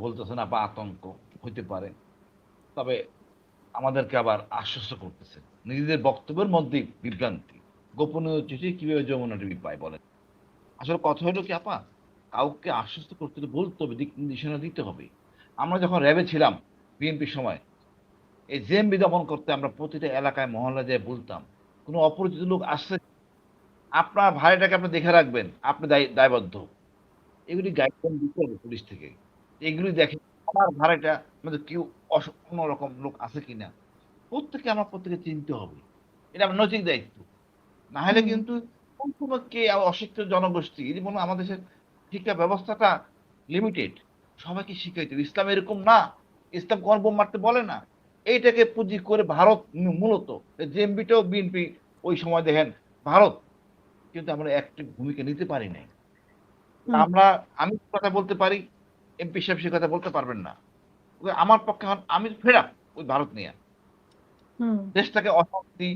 বলতেছেন আপা আতঙ্ক হইতে পারে, তবে আমাদেরকে আবার আশ্বস্ত করতেছে নিজেদের বক্তব্যের মধ্যেই বিভ্রান্তি। গোপনীয় চিঠি কিভাবে যমুনা টিভি পায় বলেন? আসলে কথা হলো কি আপা, কাউকে আশ্বস্ত করতে হলে বলতে হবে, দিক নির্দেশনা দিতে হবে। আমরা যখন র্যাবে ছিলাম বিএনপির সময়, এই জেএমবি দমন করতে আমরা প্রতিটা এলাকায় মহল্লা যেয়ে বলতাম, কোনো অপরিচিত লোক আসছে, আপনার ভাইটাকে আপনি দেখে রাখবেন, আপনি দায়বদ্ধ। এগুলি গাইডলাইন দিতে হবে পুলিশ থেকে। এগুলি দেখে আমার ভাড়াটা আমাদের কেউ অন্যরকম লোক আছে কিনা, প্রত্যেকে চিনতে হবে। এটা আমার নৈতিক দায়িত্ব। না হলে হুম কিন্তু কোন সময় কে অশিক্ষিত জনগোষ্ঠী, এই যে বলুন আমাদের দেশের শিক্ষা ব্যবস্থাটা লিমিটেড, সবাইকে শিখাইতে হবে। ইসলাম এরকম না, ইসলাম কোন বোম মারতে বলে না। এইটাকে পুঁজি করে ভারত মূলত জেএমবিটাও বিএনপি ওই সময় দেখেন ভারত, কিন্তু আমরা একটা ভূমিকা নিতে পারি নাই। হুম আমরা, আমি কথা বলতে পারি, এমপি সাহেব সে কথা বলতে পারবেন না। আমার পক্ষে আমি ফেড আপ ওই ভারত নিয়ে। হুম দেশটাকে অশান্তি,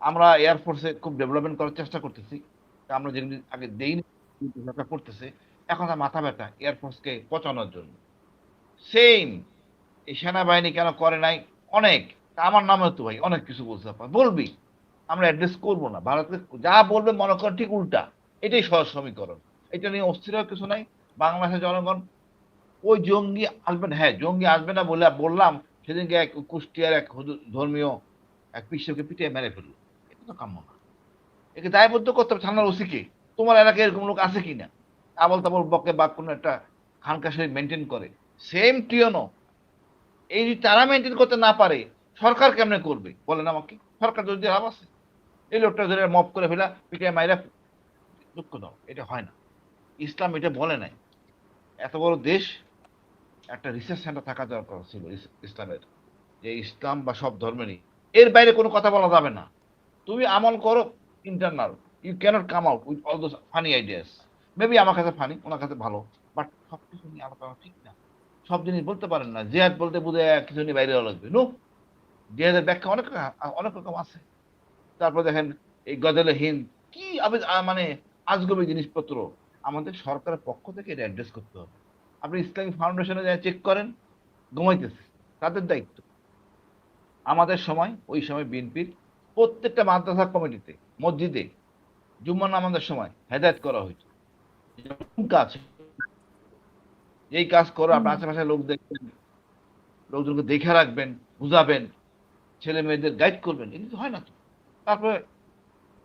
আমরা এয়ারফোর্সে খুব ডেভেলপমেন্ট করার চেষ্টা করতেছি। আমরা যেগুলি আগে দেইনি, কিন্তু সরকার করতেছে। এখন আর মাথা ব্যথা এয়ারফোর্সকে পচানোর জন্য। সেম এই সেনাবাহিনী কেন করে নাই, অনেক আমার নামে তো ভাই অনেক কিছু বলছে, আপা বলবি, আমরা অ্যাড্রেস করবো না। ভারতকে যা বলবে মনে করেন ঠিক উল্টা। এটাই সহজ সমীকরণ। এটা নিয়ে অস্থির হওয়ার কিছু নাই। বাংলাদেশের জনগণ ওই জঙ্গি আসবেন, হ্যাঁ জঙ্গি আসবে না বলে বললাম, সেদিনকে এক কুষ্টিয়ার এক ধর্মীয় এক পিসকে পিটিয়ে মেরে ফেললো। এটা তো কাম্য না। একে দায়বদ্ধ করতে হবে থানার ওসিকে, তোমার এলাকায় এরকম লোক আছে কিনা। আবল তাবল বকে বা কোনো একটা খানকা শরীফ মেনটেন করে, সেম টিয়নো এই যদি তারা মেনটেন করতে না পারে, সরকার কেমনে করবে বলেন আমাকে? সরকার যদি লাভ আছে? এই লোকটা ধরে মপ করে ফেলা, পিটিয়ে মাইরা, দুঃখ দাও, এটা হয় না। ইসলাম এটা বলে নাই। এত বড় দেশ, একটা রিসার্চ সেন্টার থাকা দরকার ছিল ইসলামের, যে ইসলাম বা সব ধর্মেরই এর বাইরে কোনো কথা বলা যাবে না। তুমি আমল করো internal, you cannot come out with all those funny ideas. Maybe আমার কাছে ফানি, ওনার কাছে ভালো, বাট সবকিছু নিয়ে আলোচনা ঠিক না। সব জিনিস বলতে পারেন না। জেহাদ বলতে বুঝে কিছু নিয়ে বাইরে হওয়া লাগবে, নো। জেহাদের ব্যাখ্যা অনেক অনেক রকম আছে। তারপর দেখেন এই গজলে হিন্দ কি মানে আজগবি জিনিসপত্র, আমাদের সরকারের পক্ষ থেকে এটা অ্যাড্রেস করতে হবে। আপনি ইসলামিক ফাউন্ডেশনে যা চেক করেন, ঘুমাইতেছে, তাদের দায়িত্ব। আমাদের সময় ওই সময় বিএনপির প্রত্যেকটা মাদ্রাসা কমিটিতে, মসজিদে জুম্মার নামাজের সময় হেদায়েত করা হইতো, কোন কাজ, এই কাজ করো, হুম আপনার আশেপাশে লোক দেখবেন, লোকজনকে দেখে রাখবেন, বুঝাবেন, ছেলে মেয়েদের গাইড করবেন, এটা কিন্তু হয় না তো। তারপরে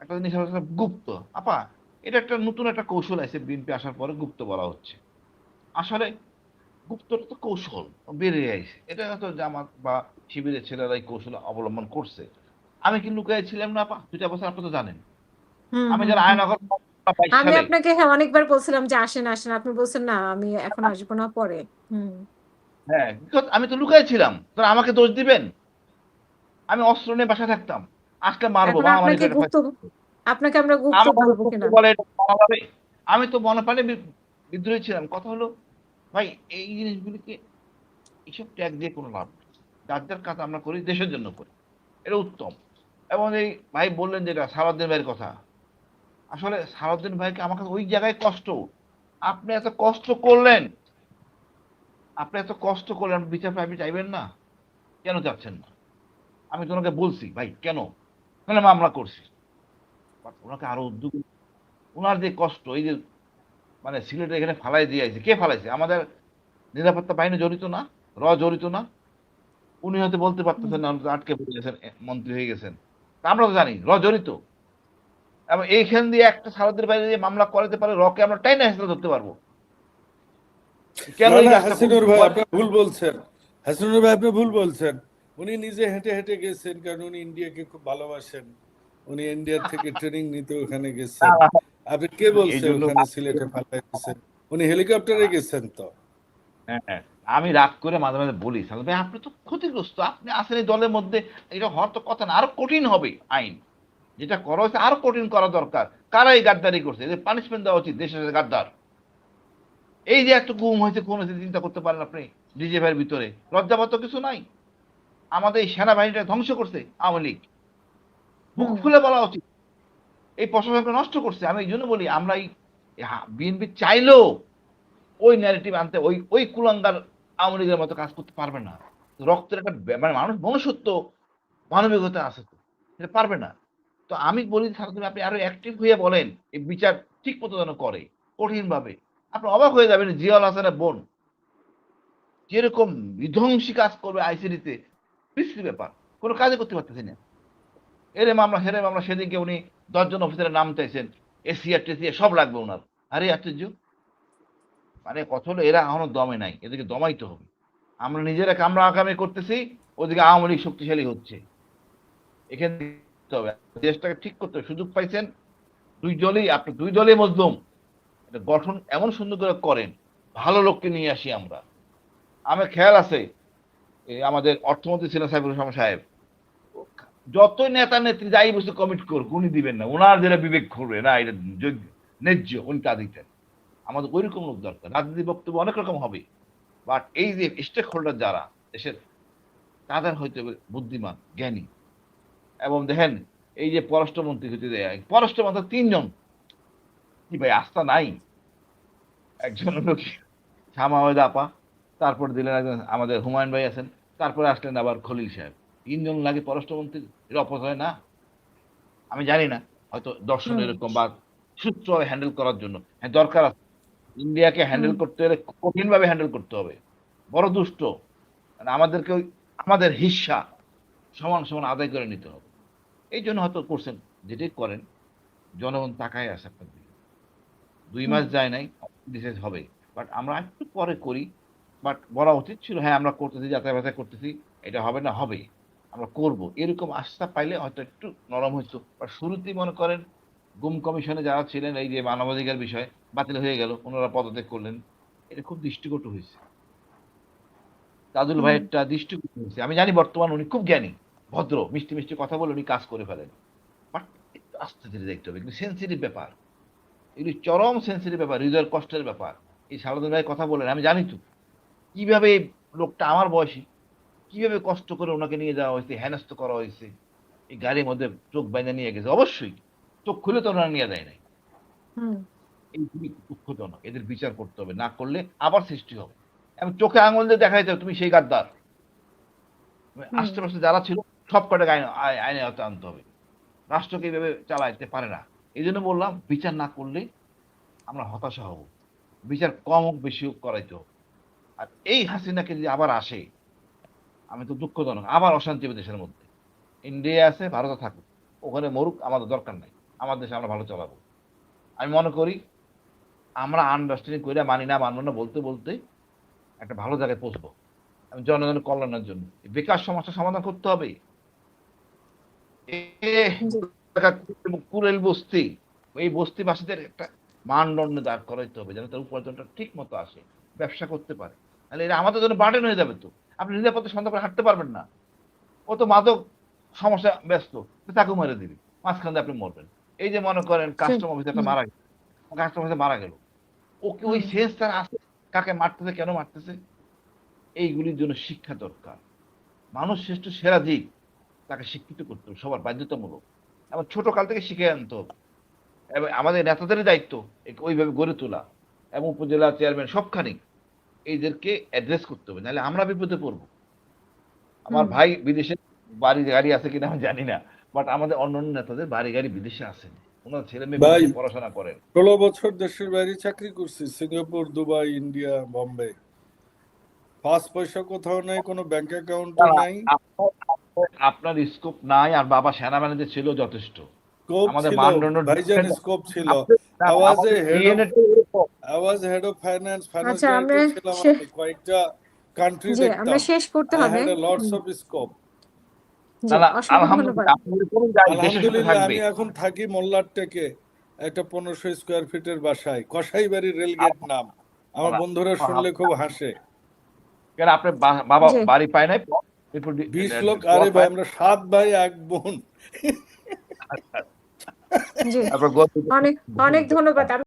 একটা জিনিস হচ্ছে গুপ্ত, আপা এটা একটা নতুন একটা কৌশল আছে বিএনপি আসার পরে, গুপ্ত বলা হচ্ছে। আসলে গুপ্তটা তো কৌশল বেড়ে আইছে, এটা হয়তো জামাত বা শিবিরের ছেলেরাই কৌশল অবলম্বন করছে। আমি কি লুকাই ছিলাম না আপা 2টা বছর, আপনি তো জানেন। হুম আমি হুম যারা হুম আয়নগর 22 আমি সালে, আপনাকে হ্যাঁ অনেকবার বলছিলাম যে আসেন আসেন, আপনি বলছেন না আমি এখন আসবো না পরে। হুম হ্যাঁ because আমি তো লুকাই ছিলাম, তো আমাকে দোষ দিবেন? আমি অস্ত্র নিয়ে বাসায় থাকতাম, আজকে মারবো এখন মারামারি আপনাকে করে গুপ্ত, আপনাকে আমরা গুপ্ত আমার ধরবো সত্যি কিনা? বলে এটা মানা যাবে? আমি তো মনে প্রাণে বিদ্রোহী ছিলাম। কথা হলো ভাই, এই জিনিসগুলিকে এইসব ট্যাগ দিয়ে কোনো লাভ নেই। যার যার কাজ আমরা করি দেশের জন্য করি, এটা উত্তম। এবং এই ভাই বললেন যেটা সারাউদ্দিন ভাইয়ের কথা, আসলে সারাউদ্দিন ভাইকে আমার কাছে ওই জায়গায় কষ্ট। আপনি এত কষ্ট করলেন, আপনি এত কষ্ট করলেন, আপনি বিচার আপনি চাইবেন না? কেন চাচ্ছেন না? আমি তো ওনাকে বলছি ভাই কেন, মানে মামলা করছি, বাট ওনাকে আরো উদ্যোগ, ওনার যে কষ্ট, এই যে মানে সিলেটে এখানে ফালাই দিয়ে আছে, কে ফালাইছে? আমাদের নিরাপত্তা বাহিনী জড়িত না? জড়িত না? উনি হয়তো বলতে হুম পারতেছেন না, উনি তো আটকে পড়ে গেছেন, মন্ত্রী হয়ে গেছেন। তা আমরা তো জানি জড়িত। এবং এইখান দিয়ে একটা সারদের বাইরে দিয়ে মামলা করাতে পারে, রকে আমরা টাইনা হেসে ধরতে পারবো কেন না এই না কাজটা করছে হাসিনুর ভাই বল। আপনি ভুল বলছেন। হাসিনুর ভাই আপনি ভুল বলছেন। উনি নিজে হেঁটে হেঁটে গেছেন, কারণ উনি ইন্ডিয়াকে খুব ভালোবাসেন। উনি ইন্ডিয়ার থেকে ট্রেনিং নিতে ওখানে গেছেন। আপনি কে এই বলছে জন্য ওখানে সিলেটে পাঠাই গেছেন? উনি হেলিকপ্টারে গেছেন তো। হ্যাঁ, হ্যাঁ। আমি রাগ করে মাঝে মাঝে বলি, সাল ভাই আপনি তো ক্ষতিগ্রস্ত, আপনি আছেন এই দলের মধ্যে, এটা হওয়ার তো কথা না, আরো কঠিন হবে আইন। যেটা করা হয়েছে আরো কঠিন করা দরকার। কারা এই গাদ্দারি করছে, এদের পানিশমেন্ট দেওয়া উচিত, দেশের গাদ্দার। এই যে একটা খুন হয়েছে চিন্তা করতে পারেন আপনি? ডিজেফের ভিতরে লজ্জাবত কিছু নাই। আমাদের এই সেনাবাহিনীটা ধ্বংস করছে আওয়ামী লীগ, বুক হুম খুলে বলা উচিত। এই প্রশাসনকে নষ্ট করছে। আমি এই জন্য বলি, আমরা এই বিএনপি চাইলেও ওই ন্যারেটিভ আনতে, ওই ওই কুলাঙ্গার আওয়ামী লীগের মতো কাজ করতে পারবে না। রক্তের একটা মানে মানুষ মনুষ্যত্ব, মানবিকতা আছে তো। এটা পারবে না। তো আমি বলি তুমি আপনি আরো অ্যাক্টিভ হয়ে বলেন, এই বিচার ঠিক মতো যেন করে, কঠিনভাবে। আপনি অবাক হয়ে যাবেন জিয়াউল হাসানের বোন যেরকম বিধ্বংসী কাজ করবে আইসিডিতে, বিশ্রী ব্যাপার। কোনো কাজই করতে পারতেছি না। এরে মামলা, হেরে মামলা, সেদিনকে উনি ১০ জন অফিসারের নাম চাইছেন। এসিআর টেসিআর সব লাগবে উনার। আরে আশ্চর্য! মানে কথা হলো এরা এখনো দমে নাই। এদেরকে দমাইতে হবে। আমরা নিজেরা কামড়া আকামি করতেছি, ওদিকে আওয়ামী লীগ শক্তিশালী হচ্ছে। এখানে দেখতে হবে। দেশটাকে ঠিক করতে হবে। সুযোগ পাইছেন, ২ দলই আপনি ২ দলই মজলুম। এটা গঠন এমন সুন্দর করে করেন, ভালো লোককে নিয়ে আসি আমরা। আমার খেয়াল আছে, আমাদের অর্থমন্ত্রী ছিলেন সাইফুল ইসলাম সাহেব। যতই নেতা নেত্রী যাই বসে কমিট করুক, উনি দিবেন না। উনার যেটা বিবেক করবে না, এটা ন্যায্য, উনি তা দিতেন। আমাদের ওইরকম লোক দরকার। রাজনীতি বক্তব্য অনেক রকম হবে, বাট এই যে স্টেক হোল্ডার যারা দেশের, তাদের হইতে হবে বুদ্ধিমান, জ্ঞানী। এবং দেখেন, এই যে পররাষ্ট্রমন্ত্রী হইতে দেয়, পররাষ্ট্রমন্ত্রী ৩ জন, কি ভাই আস্থা নাই? একজন হলো কি শামা ওয়াহিদা আপা, তারপর দিলেন একজন আমাদের হুমায়ুন ভাই আছেন, তারপরে আসলেন আবার খলিল সাহেব। ৩ জন লাগে পররাষ্ট্রমন্ত্রী। এটা অপচয় না? আমি জানি না, হয়তো দর্শন হুম, এরকম বা সুষ্ঠুভাবে হ্যান্ডেল করার জন্য। হ্যাঁ, দরকার আছে। ইন্ডিয়াকে হুম, হ্যান্ডেল করতে হলে কঠিনভাবে হ্যান্ডেল করতে হবে। বড় দুষ্ট। মানে আমাদেরকে আমাদের হিস্সা সমান সমান আদায় করে নিতে হবে। এই জন্য হয়তো করছেন, যেটাই করেন জনগণ তাকায় আছে আপনার দিকে। ২ হুম, মাস যায় নাই, ডিসাইড হবে। বাট আমরা একটু পরে করি। বাট বলা উচিত ছিল, হ্যাঁ আমরা করতেছি, যাচাই বাছাই করতেছি, এটা হবে না, হবে। আমরা করব। এরকম আস্থা পাইলে হয়তো একটু নরম হইতো। বাট শুরুতেই মনে করেন গুম কমিশনে যারা ছিলেন, এই যে মানবাধিকার বিষয় বাতিল হয়ে গেল, ওনারা পদত্যাগ করলেন। এটা খুব দৃষ্টিকটু হয়েছে। তাজুল হুম, ভাইয়েরটা দৃষ্টিকটু হয়েছে। আমি জানি বর্তমান উনি খুব জ্ঞানী, ভদ্র, মিষ্টি মিষ্টি কথা বলে উনি কাজ করে ফেলেন। বাট একটু আস্তে ধীরে দেখতে হবে। কিন্তু সেন্সিটিভ ব্যাপার, এগুলি চরম সেন্সিটিভ ব্যাপার, হৃদয়ের কষ্টের ব্যাপার। এই সারদুল ভাই কথা বলেন, আমি জানি তো কিভাবে এই লোকটা আমার বয়সী, কিভাবে কষ্ট করে ওনাকে নিয়ে যাওয়া হয়েছে, হেনস্থ করা হয়েছে। এই গাড়ির মধ্যে চোখ বাইন্দা নিয়ে গেছে। অবশ্যই চোখ খুলে তো ওনারা নিয়ে যায় নাই। হুম, এই খুবই দুঃখজনক। এদের বিচার করতে হবে, না করলে আবার সৃষ্টি হবে। এবং চোখে আঙুল দিয়ে দেখাইতে হবে তুমি সেই গাদ্দার। হুম, আশেপাশে যারা ছিল সব কটাকে আইনে আওতায় আনতে হবে। রাষ্ট্রকে এইভাবে চালাইতে পারে না। এই জন্য বললাম, বিচার না করলে আমরা হতাশা হব। বিচার কম হোক বেশি হোক করাইতে হবে। আর এই হাসিনাকে যদি আবার আসে, আমি তো দুঃখজনক, আবার অশান্তি হবে দেশের মধ্যে। ইন্ডিয়া আছে, ভারতে থাকুক, ওখানে মরুক, আমাদের দরকার নাই। আমার দেশে আমরা ভালো চালাবো। আমি মনে করি আমরা আন্ডারস্ট্যান্ডিং করে মানি না মানব না বলতে বলতে একটা ভালো জায়গায় পৌঁছবো। জনগণের কল্যাণের জন্য এই বেকার সমস্যা সমাধান করতে হবে। জি, কুড়েল বস্তি, এই বস্তিবাসীদের একটা মানদণ্ড দাঁড় করাইতে হবে, যেন তার উপার্জনটা ঠিক মতো আসে, ব্যবসা করতে পারে। তাহলে এটা আমাদের জন্য বার্ডেন হয়ে যাবে তো। আপনি নিরাপদে সন্ধ্যা করে হাঁটতে পারবেন না। ও তো মাদক সমস্যা ব্যস্ত, তাকেও মেরে দিবি, মাঝখান দিয়ে আপনি মরবেন। এই যে মনে করেন ঠিক, কাস্টম অফিসারটা হুম, মারা গেল, কাস্টম অফিসার মারা গেল, ওকে ওই হুম, সেন্স তার আছে, কাকে মারতেছে, কেন মারতেছে। এইগুলির জন্য শিক্ষা দরকার। মানুষ শ্রেষ্ঠ সেরা জীব, তাকে শিক্ষিত করতে হবে, সবার বাধ্যতামূলক। এবং ছোট কাল থেকে শিখে আনতে হবে। এবং আমাদের নেতাদেরই দায়িত্ব একে ওইভাবে গড়ে তোলা। এবং উপজেলা চেয়ারম্যান সবখানে এইদেরকে অ্যাড্রেস করতে হবে, নাহলে আমরা বিপদে পড়বো। আমার হুম, ভাই বিদেশে, বাড়ি গাড়ি আছে কিনা আমি জানি না, বাট আমাদের অন্যান্য নেতাদের বাড়ি গাড়ি বিদেশে আছেন, ওনার ছেলে মেয়ে ভাই বিদেশে পড়াশোনা করেন। ১৬ বছর দেশের বাইরে চাকরি করছি, সিঙ্গাপুর, দুবাই, ইন্ডিয়া, বম্বে। ৫ পয়সা কোথাও নেই, কোনো ব্যাংক অ্যাকাউন্টও নাই। আপনার স্কোপ নাই, আর বাবা সেনাবাহিনীতে ছিল যথেষ্ট। স্কোপ আমাদের ছিল মানদণ্ড ভাইজান, স্কোপ ছিল। আমাদের DNA তে এরকম। হেড অফ ফাইন্যান্স আচ্ছা আমরা ডাইরেক্টর ছিলাম সে আমি, কয়েকটা কান্ট্রি জি আমরা দেখতাম। শেষ করতে আই হবে। Had a lots hmm, of scope. জি না, অসংখ্য ধন্যবাদ। আলহামদুলিল্লাহ, আপনি করুন, যাই দেশের সাথে আলহামদুলিল্লাহ, থাকবে। আমি এখন থাকি মোল্লার টেকে, একটা ১৫০০ স্কোয়ার ফিটের বাসায়, কসাইবাড়ি রেলগেট নাম। আমার বন্ধুরা শুনলে খুব হাসে। কেন আপনার বাবা জি, বাড়ি পায় নাই? এরপর ২০ লোক, পর আরে ভাই পায়। আমরা ৭ ভাই ১ বোন। জি তারপর অনেক অনেক ধন্যবাদ।